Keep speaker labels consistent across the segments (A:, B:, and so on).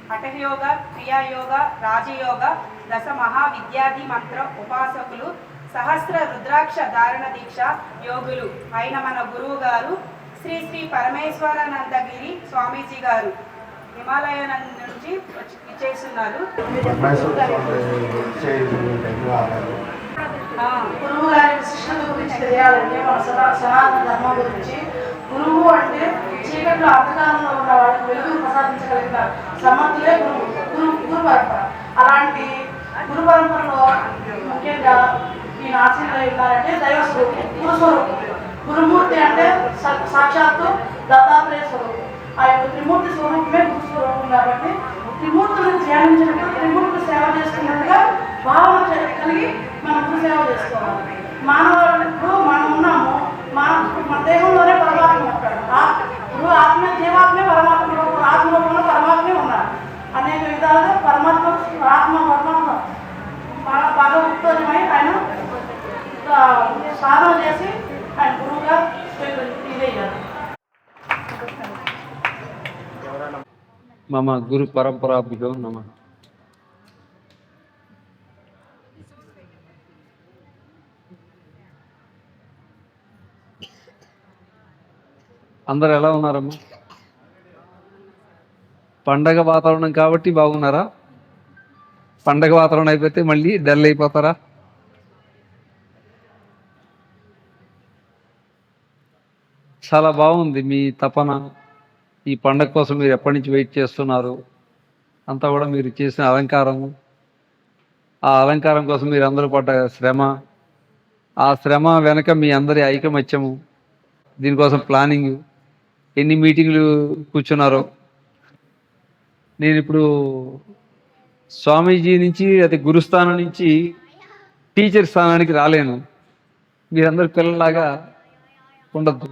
A: హఠయోగ, క్రియాయోగ, రాజయోగ, దశ మహావిద్యాధి మంత్ర ఉపాసకులు, సహస్ర రుద్రాక్ష ధారణ దీక్ష యోగులు అయిన మన గురువు గారు శ్రీ శ్రీ పరమేశ్వరానందగిరి స్వామీజీ గారు హిమాలయ నుంచి చేస్తున్నారు.
B: గురువు గారి విశిష్టత గురించి తెలియాలంటే మన సనాతన ధర్మం గురించి, గురువు అంటే చీకట్లో అంధకారంలో ఉన్న వాళ్ళకి వెలుగును ప్రసాదించగలిగిన సమర్థులే గురు పరంపర. అలాంటి గురు పరంపరలో ముఖ్యంగా ఈ ఆచరణలో ఉన్నారంటే దైవ స్వరూపం, గురు స్వరూపం. గురుమూర్తి అంటే సాక్షాత్తు దత్తాత్రేయ స్వరూపం. ఆ యొక్క త్రిమూర్తి స్వరూపమే గురు స్వరూపం. కాబట్టి త్రిమూర్తులను ధ్యానించినట్టు, త్రిమూర్తులు సేవ చేసుకున్నట్టుగా భావన కలిగి మనం గురు సేవ చేసుకోవాలి. మానవుడు మనం ఉన్నాము, మన దేహంలోనే పరమాత్మ ఉంటాడు. ఇప్పుడు ఆత్మ జీవాత్మే పరమాత్మ రూపం, ఆత్మ రూపంలో పరమాత్మే ఉన్నాడు. అనేక విధాలుగా పరమాత్మ ఆత్మ పరమాత్మ బాగా ఉత్తమై ఆయన సాధన చేసి ఆయన గురువుగా ఇదయ్యారు.
C: మమ గురు పరంపరాభ్యో నమః. అందరు ఎలా ఉన్నారమ్మా? పండగ వాతావరణం కాబట్టి బాగున్నారా? పండగ వాతావరణం అయిపోతే మళ్ళీ డల్ అయిపోతారా? చాలా బాగుంది మీ తపన. ఈ పండగ కోసం మీరు ఎప్పటి నుంచి వెయిట్ చేస్తున్నారు, అంతా కూడా మీరు చేసిన అలంకారము, ఆ అలంకారం కోసం మీరు అందరూ పడ్డ శ్రమ, ఆ శ్రమ వెనక మీ అందరి ఐకమత్యము, దీనికోసం ప్లానింగ్, ఎన్ని మీటింగ్లు కూర్చున్నారో. నేను ఇప్పుడు స్వామీజీ నుంచి అది గురుస్థానం నుంచి టీచర్ స్థానానికి రాలేను. మీరందరూ పిల్లలాగా ఉండద్దు,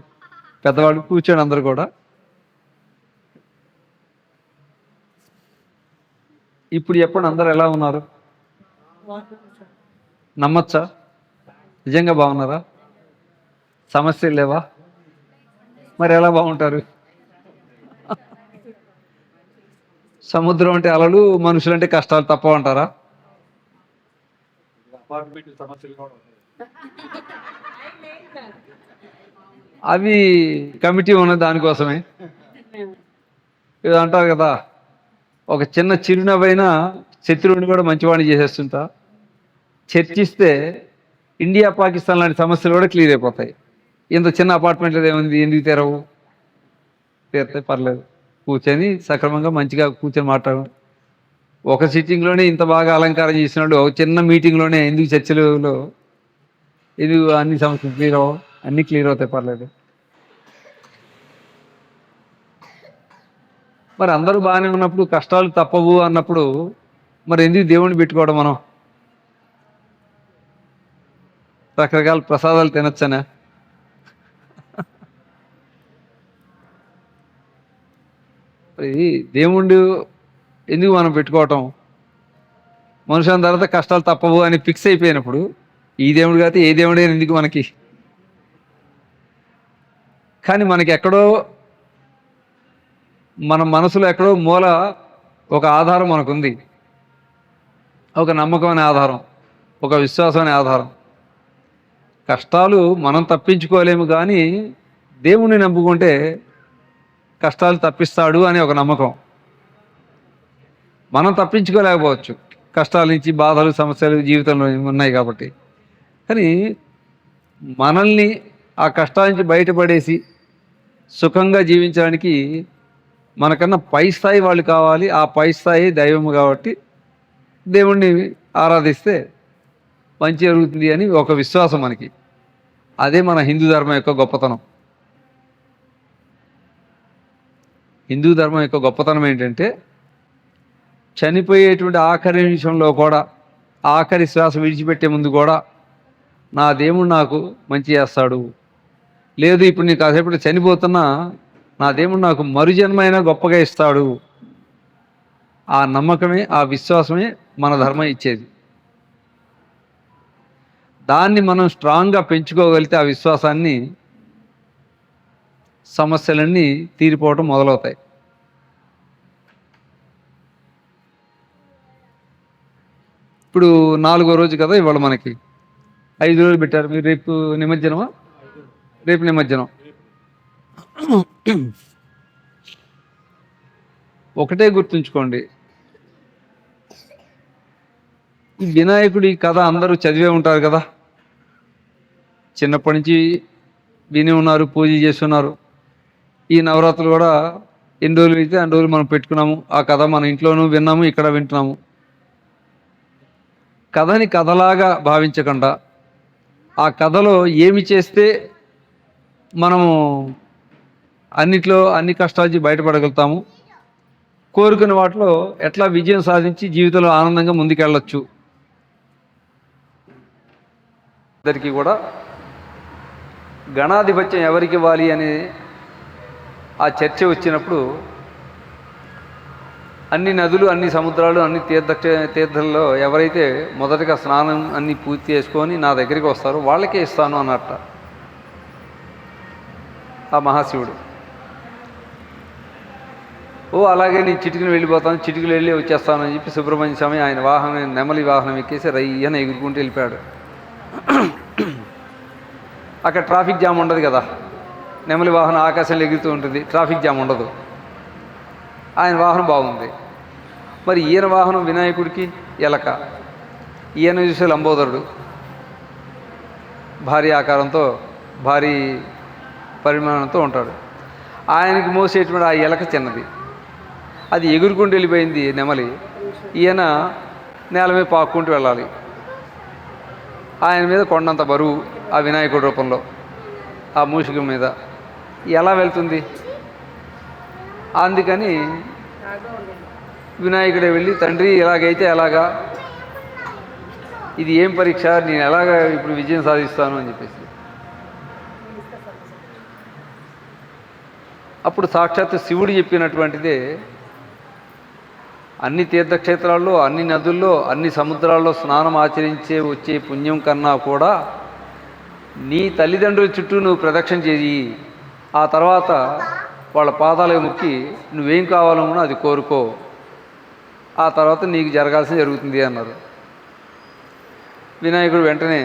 C: పెద్దవాళ్ళు కూర్చోండి అందరు కూడా. ఇప్పుడు చెప్పండి, అందరు ఎలా ఉన్నారు? నమ్మచ్చా? నిజంగా బాగున్నారా? సమస్యలు లేవా? మరి ఎలా బాగుంటారు? సముద్రం అంటే అలలు, మనుషులంటే కష్టాలు తప్ప అంటారా? అవి కమిటీ ఉన్న దానికోసమే. ఏదో అంటారు కదా, ఒక చిన్న చిరునవ్వైనా శత్రువుని కూడా మంచివాడిని చేసేస్తుంటా. చర్చిస్తే ఇండియా పాకిస్తాన్ లాంటి సమస్యలు కూడా క్లియర్ అయిపోతాయి. ఇంత చిన్న అపార్ట్మెంట్లో ఏముంది, ఎందుకు తెరవు, తీరితే పర్లేదు, కూర్చొని సక్రమంగా మంచిగా కూర్చొని మాట్లాడు. ఒక సిట్టింగ్లోనే ఇంత బాగా అలంకారం చేసినాడు, ఒక చిన్న మీటింగ్లోనే ఎందుకు చర్చలలో ఇది అన్ని సమస్యలు క్లియర్ అవ్వవు, అన్నీ క్లియర్ అవుతాయి, పర్లేదు. మరి అందరూ బాగానే ఉన్నప్పుడు కష్టాలు తప్పవు అన్నప్పుడు మరి ఎందుకు దేవుణ్ణి పెట్టుకోవడం మనం? రకరకాల ప్రసాదాలు తినొచ్చనా? మరి దేవుడు ఎందుకు మనం పెట్టుకోవటం? మనుషుల తర్వాత కష్టాలు తప్పవు అని ఫిక్స్ అయిపోయినప్పుడు ఈ దేవుడు కాదు ఏ దేవుడే ఎందుకు మనకి? కానీ మనకి ఎక్కడో మన మనసులో ఎక్కడో మూల ఒక ఆధారం మనకుంది, ఒక నమ్మకం అనే ఆధారం, ఒక విశ్వాసం అనే ఆధారం. కష్టాలు మనం తప్పించుకోలేము, కానీ దేవుణ్ణి నమ్ముకుంటే కష్టాలు తప్పిస్తాడు అనే ఒక నమ్మకం. మనం తప్పించుకోలేకపోవచ్చు, కష్టాల నుంచి, బాధలు, సమస్యలు జీవితంలో ఉన్నాయి కాబట్టి. కానీ మనల్ని ఆ కష్టాల నుంచి బయటపడేసి సుఖంగా జీవించడానికి మనకన్నా పై స్థాయి వాళ్ళు కావాలి. ఆ పై స్థాయి దైవము కాబట్టి దేవుణ్ణి ఆరాధిస్తే మంచి జరుగుతుంది అని ఒక విశ్వాసం మనకి. అదే మన హిందూ ధర్మం యొక్క గొప్పతనం. హిందూ ధర్మం యొక్క గొప్పతనం ఏంటంటే, చనిపోయేటువంటి ఆఖరి నిమిషంలో కూడా, ఆఖరి శ్వాస విడిచిపెట్టే ముందు కూడా నా దేవుడు నాకు మంచి చేస్తాడు, లేదు ఇప్పుడు నీకు కాసేపటి చనిపోతున్నా నా దేవుడు నాకు మరుజన్మైనా గొప్పగా ఇస్తాడు. ఆ నమ్మకమే, ఆ విశ్వాసమే మన ధర్మం ఇచ్చేది. దాన్ని మనం స్ట్రాంగ్గా పెంచుకోగలిగితే ఆ విశ్వాసాన్ని, సమస్యలన్నీ తీరిపోవటం మొదలవుతాయి. ఇప్పుడు 4వ రోజు కదా ఇవాళ, మనకి 5 రోజులు పెట్టారు. మీరు రేపు నిమజ్జనమా? రేపు నిమజ్జనం. ఒకటే గుర్తుంచుకోండి, ఈ వినాయకుడి కథ అందరూ చదివే ఉంటారు కదా, చిన్నప్పటి నుంచి విని ఉన్నారు, పూజ చేస్తున్నారు. ఈ నవరాత్రులు కూడా ఎన్ని రోజులు అయితే అన్ని రోజులు మనం పెట్టుకున్నాము. ఆ కథ మన ఇంట్లోనూ విన్నాము, ఇక్కడ వింటున్నాము. కథని కథలాగా భావించకుండా, ఆ కథలో ఏమి చేస్తే మనము అన్నిట్లో అన్ని కష్టాల నుంచి బయటపడగలుగుతాము, కోరుకున్న వాటిలో ఎట్లా విజయం సాధించి జీవితంలో ఆనందంగా ముందుకెళ్ళొచ్చు. అందరికీ కూడా గణాధిపత్యం ఎవరికి ఇవ్వాలి అనే ఆ చర్చ వచ్చినప్పుడు అన్ని నదులు, అన్ని సముద్రాలు, అన్ని తీర్థంలో ఎవరైతే మొదటగా స్నానం అన్ని పూర్తి చేసుకొని నా దగ్గరికి వస్తారో వాళ్ళకే ఇస్తాను అన్నట్ట ఆ మహాశివుడు. అలాగే నేను చిటికలు వెళ్ళిపోతాను, చిటికలు వెళ్ళి వచ్చేస్తాను అని చెప్పి సుబ్రహ్మణ్య స్వామి ఆయన వాహనం, నెమలి వాహనం ఎక్కేసి రయ్యన ఎగురుకుంటూ వెళ్ళిపోయాడు. అక్కడ ట్రాఫిక్ జామ్ ఉండదు కదా, నెమలి వాహనం ఆకాశంలో ఎగురుతూ ఉంటుంది, ట్రాఫిక్ జామ్ ఉండదు. ఆయన వాహనం బాగుంది. మరి ఈయన వాహనం వినాయకుడికి ఎలక, ఈయన చూసే లంబోదరుడు, భారీ ఆకారంతో, భారీ పరిమాణంతో ఉంటాడు. ఆయనకి మోసేటువంటి ఆ ఎలక చిన్నది, అది ఎగురుకుంటూ వెళ్ళిపోయింది నెమలి. ఈయన నేల మీద పాక్కుంటూ వెళ్ళాలి. ఆయన మీద కొండంత బరువు ఆ వినాయకుడి రూపంలో, ఆ మూషికం మీద ఎలా వెళ్తుంది? అందుకని వినాయకుడే వెళ్ళి, తండ్రి ఇలాగైతే ఎలాగా, ఇది ఏం పరీక్ష, నేను ఎలాగా ఇప్పుడు విజయం సాధిస్తాను అని చెప్పేసి. అప్పుడు సాక్షాత్ శివుడు చెప్పినటువంటిదే, అన్ని తీర్థక్షేత్రాల్లో, అన్ని నదుల్లో, అన్ని సముద్రాల్లో స్నానం ఆచరించే వచ్చే పుణ్యం కన్నా కూడా నీ తల్లిదండ్రుల చుట్టూ నువ్వు ప్రదక్షిణ చేయి, ఆ తర్వాత వాళ్ళ పాదాలకు మొక్కి నువ్వేం కావాలన్నా అది కోరుకో, ఆ తర్వాత నీకు జరగాల్సింది జరుగుతుంది అన్నారు. వినాయకుడు వెంటనే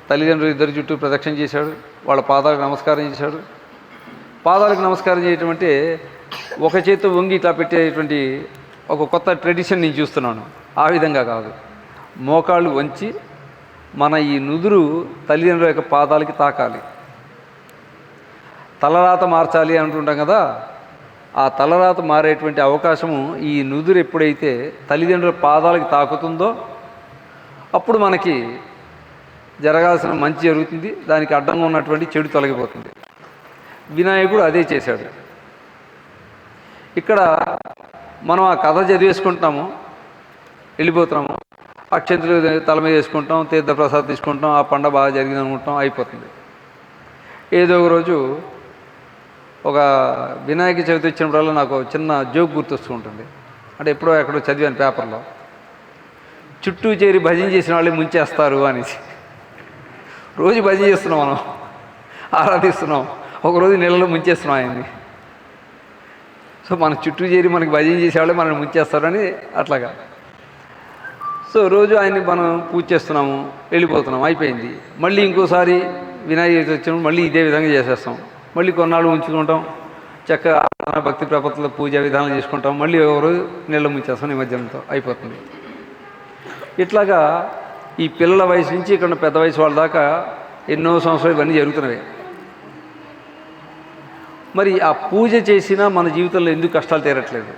C: తల్లిదండ్రులు ఇద్దరు చుట్టూ ప్రదక్షిణ చేశాడు, వాళ్ళ పాదాలకు నమస్కారం చేశాడు. పాదాలకు నమస్కారం చేయటం అంటే ఒక చేతితో వంగి ఇట్లా పెట్టేటువంటి ఒక కొత్త ట్రెడిషన్ నేను చూస్తున్నాను. ఆ విధంగా కాదు, మోకాళ్ళు వంచి మన ఈ నుదురు తల్లిదండ్రుల యొక్క పాదాలకి తాకాలి. తలరాత మార్చాలి అంటుంటాం కదా, ఆ తలరాత మారేటువంటి అవకాశము ఈ నుదురు ఎప్పుడైతే తల్లిదండ్రుల పాదాలకి తాకుతుందో అప్పుడు మనకి జరగాల్సిన మంచి జరుగుతుంది, దానికి అడ్డంగా ఉన్నటువంటి చెడు తొలగిపోతుంది. వినాయకుడు అదే చేశాడు. ఇక్కడ మనం ఆ కథ చదివేసుకుంటున్నాము, వెళ్ళిపోతున్నాము, అక్షంతలు తల మీద వేసుకుంటాం, తీర్థప్రసాదం తీసుకుంటాం, ఆ పండగ బాగా జరిగింది అనుకుంటాం, అయిపోతుంది. ఏదో ఒక రోజు ఒక వినాయక చవితి వచ్చినప్పుడల్లా నాకు చిన్న జోక్ గుర్తొస్తూ ఉంటుంది. అంటే ఎప్పుడో ఎక్కడో చదివాను పేపర్లో, చుట్టూ చేరి భజన చేసిన వాళ్ళే ముంచేస్తారు అనేసి. రోజు భజన చేస్తున్నాం, మనం ఆరాధిస్తున్నాం, ఒకరోజు నెలలో ముంచేస్తున్నాం ఆయన్ని. సో మన చుట్టూ చేరి మనకి భజన చేసేవాళ్ళే మనల్ని ముంచేస్తారని అట్లాగా. సో రోజు ఆయన్ని మనం పూజ చేస్తున్నాము, వెళ్ళిపోతున్నాం, అయిపోయింది. మళ్ళీ ఇంకోసారి వినాయక చవితి వచ్చినప్పుడు మళ్ళీ ఇదే విధంగా చేసేస్తాం. మళ్ళీ కొన్నాళ్ళు ఉంచుకుంటాం, చక్కగా భక్తి ప్రపత్తుల పూజ విధానం చేసుకుంటాం, మళ్ళీ ఎవరు నీళ్ళ ముంచేస్తాం, నిమజ్జనంతో అయిపోతుంది. ఇట్లాగా ఈ పిల్లల వయసు నుంచి ఇక్కడ పెద్ద వయసు వాళ్ళ దాకా ఎన్నో సంవత్సరాలు ఇవన్నీ జరుగుతున్నవి. మరి ఆ పూజ చేసినా మన జీవితంలో ఎందుకు కష్టాలు తీరట్లేదు?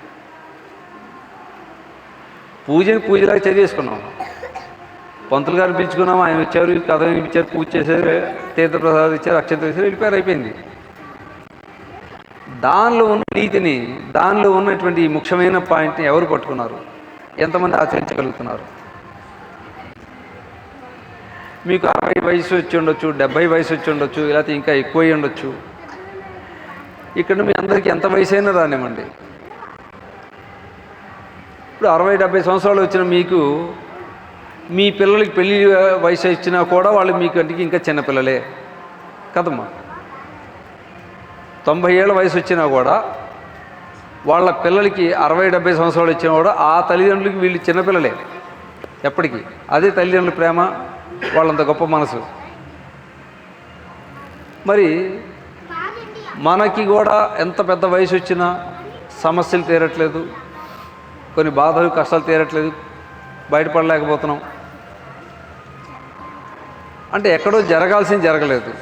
C: పూజని పూజలాగా చదివేసుకున్నాం, పంతులు గారు పిలుచుకున్నాం, ఆయన వచ్చారు, కథ ఇచ్చారు, పూజ చేశారు, తీర్థప్రసాదం ఇచ్చారు, అక్షంతలు ఇచ్చారు, వెళ్ళిపోయారు, అయిపోయింది. దానిలో ఉన్న నీతిని, దానిలో ఉన్నటువంటి ముఖ్యమైన పాయింట్ని ఎవరు పట్టుకున్నారు? ఎంతమంది ఆచరించగలుగుతున్నారు? మీకు 60 వయసు వచ్చి ఉండొచ్చు, 70 వయసు వచ్చి ఉండొచ్చు, లేకపోతే ఇంకా ఎక్కువ అయ్యి ఉండొచ్చు. ఇక్కడ మీ అందరికీ ఎంత వయసు అయినా రానివ్వండి, ఇప్పుడు 60-70 సంవత్సరాలు వచ్చిన మీకు మీ పిల్లలకి పెళ్ళి వయసు ఇచ్చినా కూడా వాళ్ళు మీ కంటికి ఇంకా చిన్నపిల్లలే కదమ్మా. 90 ఏళ్ళ వయసు వచ్చినా కూడా వాళ్ళ పిల్లలకి 60-70 సంవత్సరాలు వచ్చినా కూడా ఆ తల్లిదండ్రులకి వీళ్ళు చిన్నపిల్లలే ఎప్పటికీ. అదే తల్లిదండ్రుల ప్రేమ, వాళ్ళంత గొప్ప మనసు. మరి మనకి కూడా ఎంత పెద్ద వయసు వచ్చినా సమస్యలు తీరట్లేదు, కొన్ని బాధలు కష్టాలు తీరట్లేదు, బయటపడలేకపోతున్నాం అంటే ఎక్కడో జరగాల్సింది జరగలేదు.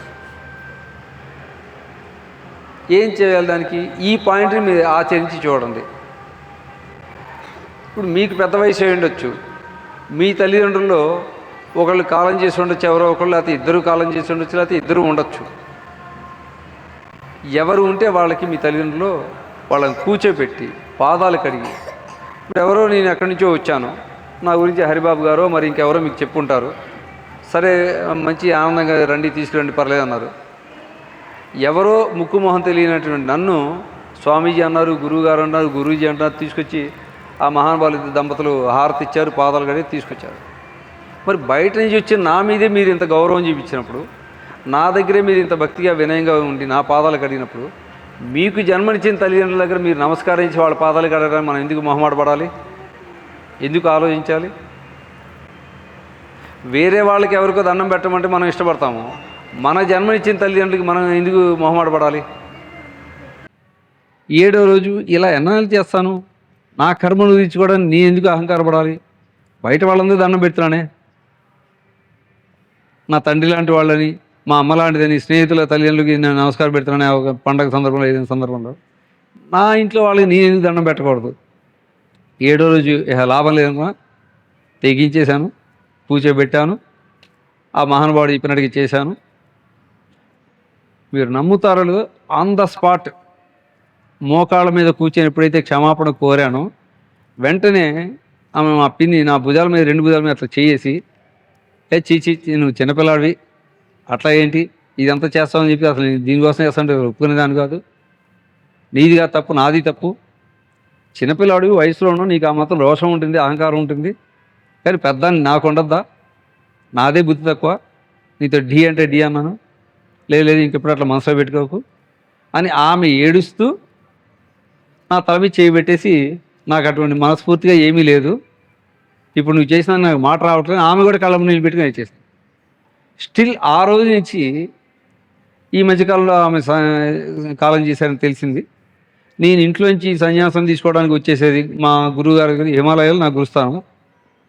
C: ఏం చేయాలి దానికి? ఈ పాయింట్ని మీరు ఆచరించి చూడండి. ఇప్పుడు మీకు పెద్ద వయసు అయి ఉండొచ్చు, మీ తల్లిదండ్రుల్లో ఒకళ్ళు కాలం చేసి ఉండొచ్చు, ఎవరో ఒకళ్ళు, లేకపోతే ఇద్దరు కాలం చేసి ఉండొచ్చు, లేకపోతే ఇద్దరు ఉండొచ్చు. ఎవరు ఉంటే వాళ్ళకి మీ తల్లిదండ్రులు వాళ్ళని కూర్చోబెట్టి పాదాలు కడిగి, ఇప్పుడు ఎవరో నేను ఎక్కడి నుంచో వచ్చాను, నా గురించి హరిబాబు గారో మరి ఇంకెవరో మీకు చెప్పుంటారు, సరే మంచి ఆనందంగా రండి, తీసుకురండి, పర్లేదు అన్నారు. ఎవరో ముక్కు మొహం తెలియనటువంటి నన్ను స్వామీజీ అన్నారు, గురువు గారు అన్నారు, గురూజీ అంటారు, తీసుకొచ్చి ఆ మహానుభావులు దంపతులు హారతి ఇచ్చారు, పాదాలు కడిగి తీసుకొచ్చారు. మరి బయట నుంచి వచ్చి నా మీదే మీరు ఇంత గౌరవం చూపించినప్పుడు, నా దగ్గరే మీరు ఇంత భక్తిగా వినయంగా ఉండి నా పాదాలు కడిగినప్పుడు, మీకు జన్మనిచ్చిన తల్లిదండ్రుల దగ్గర మీరు నమస్కరించి వాళ్ళ పాదాలు కడగడానికి మనం ఎందుకు మొహమాట పడాలి? ఎందుకు ఆలోచించాలి? వేరే వాళ్ళకి ఎవరికో దండం పెట్టమంటే మనం ఇష్టపడతాము, మన జన్మనిచ్చిన తల్లిదండ్రులకి మనం ఎందుకు మొహమాట పడాలి? 7వ రోజు ఇలా ఎన్నాళ్ళు చేస్తాను, నా కర్మను తీర్చుకోవడానికి నీ ఎందుకు అహంకారపడాలి? బయట వాళ్ళందరూ దండం పెడుతున్నానే, నా తండ్రి లాంటి వాళ్ళని, మా అమ్మ లాంటిదని, స్నేహితుల తల్లిదండ్రులకి నేను నమస్కారం పెడుతున్నానే ఒక పండగ సందర్భంలో, ఏదైనా సందర్భంలో. నా ఇంట్లో వాళ్ళకి నేను ఎందుకు దండం పెట్టకూడదు? 7వ రోజు లాభం లేదనుకున్నా తెగించేశాను, పూజ పెట్టాను, ఆ మహానుభావుడు చెప్పినట్టుగా చేశాను. మీరు నమ్ముతారో ఆన్ ద స్పాట్ మోకాళ్ళ మీద కూర్చొని ఎప్పుడైతే క్షమాపణ కోరానో వెంటనే ఆమె మా పిన్ని నా భుజాల మీద, 2 భుజాల మీద అట్లా చేసి, చీచి నువ్వు చిన్నపిల్లాడివి, అట్లా ఏంటి ఇదంతా చేస్తామని చెప్పి అసలు దీనికోసం చేస్తాంటే ఒప్పుకునేదాన్ని కాదు, నీది కాదు తప్పు, నాది తప్పు, చిన్నపిల్లాడివి, వయసులో ఉన్నావు, నీకు ఆ మాత్రం రోషం ఉంటుంది, అహంకారం ఉంటుంది, కానీ పెద్దాన్ని నాకు ఉండద్దా? నాదే బుద్ధి తక్కువ, నీతో డి అంటే డి అన్నాను, లేదు ఇంకెప్పుడు అట్లా మనసులో పెట్టుకోకు అని ఆమె ఏడుస్తూ నా తల మీద చేయబెట్టేసి, నాకు అటువంటి మనస్ఫూర్తిగా ఏమీ లేదు, ఇప్పుడు నువ్వు చేసిన నాకు మాట రావట్లేదు, ఆమె కూడా కళ్ళ నీళ్ళు పెట్టుకుని చేస్తాను. స్టిల్ ఆ రోజు నుంచి ఈ మధ్యకాలంలో ఆమె కాలం చేశారని తెలిసింది. నేను ఇంట్లోంచి సన్యాసం తీసుకోవడానికి వచ్చేసేది మా గురువు గారి దగ్గర హిమాలయాలు నాకు గురుస్థానం,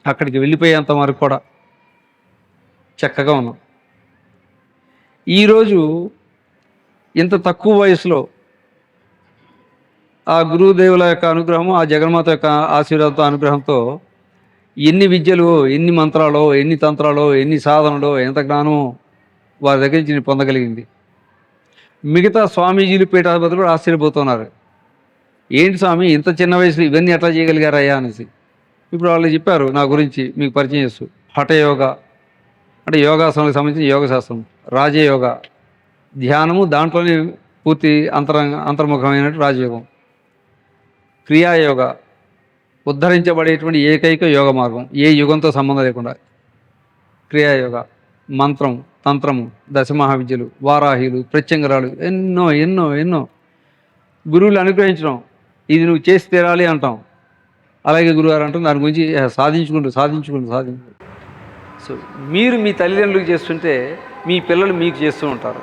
C: అక్కడికి వెళ్ళిపోయేంత వరకు కూడా చక్కగా ఉన్నాం. ఈరోజు ఇంత తక్కువ వయసులో ఆ గురుదేవుల యొక్క అనుగ్రహము, ఆ జగన్మాత యొక్క ఆశీర్వాదంతో అనుగ్రహంతో ఎన్ని విద్యలు, ఎన్ని మంత్రాలు, ఎన్ని తంత్రాలు, ఎన్ని సాధనలు, ఎంత జ్ఞానమో వారి దగ్గర నుంచి నేను పొందగలిగింది. మిగతా స్వామీజీలు పీఠాధిపతులు కూడా ఆశ్చర్యపోతున్నారు, ఏంటి స్వామి ఇంత చిన్న వయసులో ఇవన్నీ ఎట్లా చేయగలిగారయ్యా అనేసి. ఇప్పుడు వాళ్ళు చెప్పారు నా గురించి మీకు పరిచయం చేస్తూ, హఠయోగ అంటే యోగాసనాలకు సంబంధించిన యోగ శాస్త్రం, రాజయోగ ధ్యానము దాంట్లోనే పూర్తి అంతర్ముఖమైనట్టు రాజయోగం, క్రియాయోగ ఉద్ధరించబడేటువంటి ఏకైక యోగ మార్గం, ఏ యుగంతో సంబంధం లేకుండా క్రియాయోగ, మంత్రం, తంత్రము, దశమహావిద్యలు, వారాహిలు, ప్రత్యంగరాలు, ఎన్నో ఎన్నో ఎన్నో గురువులు అనుగ్రహించడం, ఇది నువ్వు చేసి తీరాలి అంటాం. అలాగే గురుగారు అంటాం దాని గురించి సాధించుకుంటూ. సో మీరు మీ తల్లిదండ్రులకు చేస్తుంటే మీ పిల్లలు మీకు చేస్తూ ఉంటారు.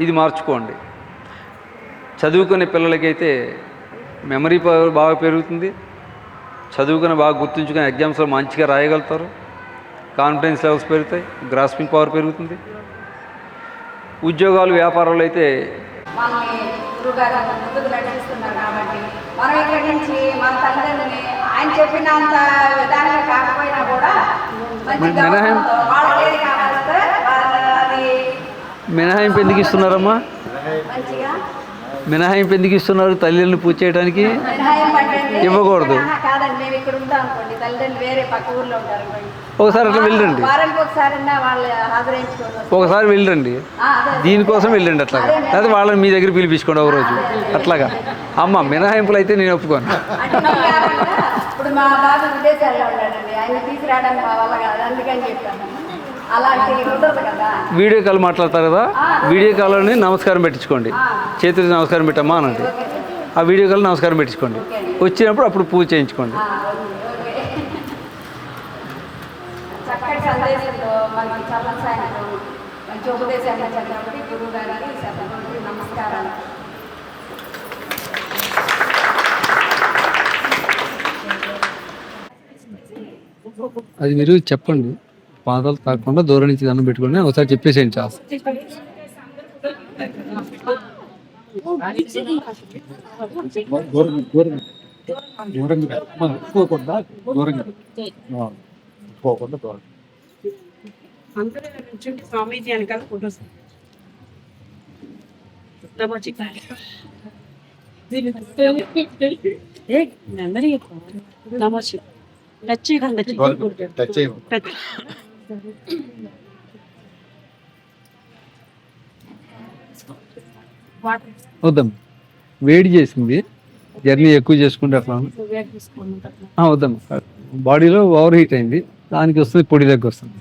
C: ఇది మార్చుకోండి. చదువుకునే పిల్లలకైతే మెమరీ పవర్ బాగా పెరుగుతుంది, చదువుకుని బాగా గుర్తుంచుకుని ఎగ్జామ్స్లో మంచిగా రాయగలుగుతారు, కాన్ఫిడెన్స్ లెవెల్స్ పెరుగుతాయి, గ్రాస్పింగ్ పవర్ పెరుగుతుంది. ఉద్యోగాలు, వ్యాపారాలు అయితే
D: మనల్ని గురుగారు ముందుకు నడిపిస్తున్నారు కాబట్టి మనం ఇక్కడి నుంచి మన తల్లిదండ్రులని ఆయన చెప్పినంత విధానంగా కాకపోయినా కూడా మంచి వాళ్ళకి కావాలంటే వాళ్ళది
C: మినహాయింపు ఎందుకు ఇస్తున్నారమ్మా?
D: మంచిగా
C: మినహాయింపు ఎందుకు ఇస్తున్నారు? తల్లిదండ్రులు పూజ చేయడానికి
D: మినహాయింపు అంటే
C: ఇవ్వకూడదు.
D: కాదండి, మేము ఇక్కడ ఉంటాం అనుకోండి, తల్లిదండ్రులు వేరే పక్క ఊర్లో ఉంటారు అనుకోండి,
C: ఒకసారి అట్లా వెళ్ళండి,
D: వారానికి ఒకసారి వాళ్ళు హాజరించుకోవాలి,
C: ఒకసారి వెళ్ళండి, దీనికోసం వెళ్ళండి. అట్లాగా లేదా వాళ్ళని మీ దగ్గర పిలిపించుకోండి ఒక రోజు అట్లాగా. అమ్మ మినహాయింపులు అయితే నేను ఒప్పుకోను.
D: అంటే ఇప్పుడు మా బాబు విదేశాల్లో ఉన్నాడండి, ఆయన తీసుకురావడానికి మా వల్ల కాదు, అందుకని చెప్పాను అలాంటి ఉండదు కదా.
C: వీడియో కాల్ మాట్లాడతారు కదా, వీడియో కాల్లోనే నమస్కారం పెట్టించుకోండి, చేతులు నమస్కారం పెట్టమ్మా అనండి, ఆ వీడియో కాల్ నమస్కారం పెట్టించుకోండి, వచ్చినప్పుడు అప్పుడు పూజ చేయించుకోండి.
D: చక్కటి సందేశంతో మనకి చాలా సాయంత్రం మంచి ఉపదేశాన్ని చక్కటి గురువు గారికి శతకోటి నమస్కారాలు.
C: అది మీరు చెప్పండి, పాదాలు తాకుండా దూరం నుంచి దండం పెట్టుకోండి, ఒకసారి చెప్పేసేయండి చాలు.
A: స్వామీజీ వెనకాల ఫోటోస్
C: వద్దాం, వేడి చేసింది, జర్నీ ఎక్కువ చేసుకుంటే అట్లా వద్దాం, బాడీలో ఓవర్ హీట్ అయింది, దానికి వస్తుంది పొడి దగ్గర వస్తుంది.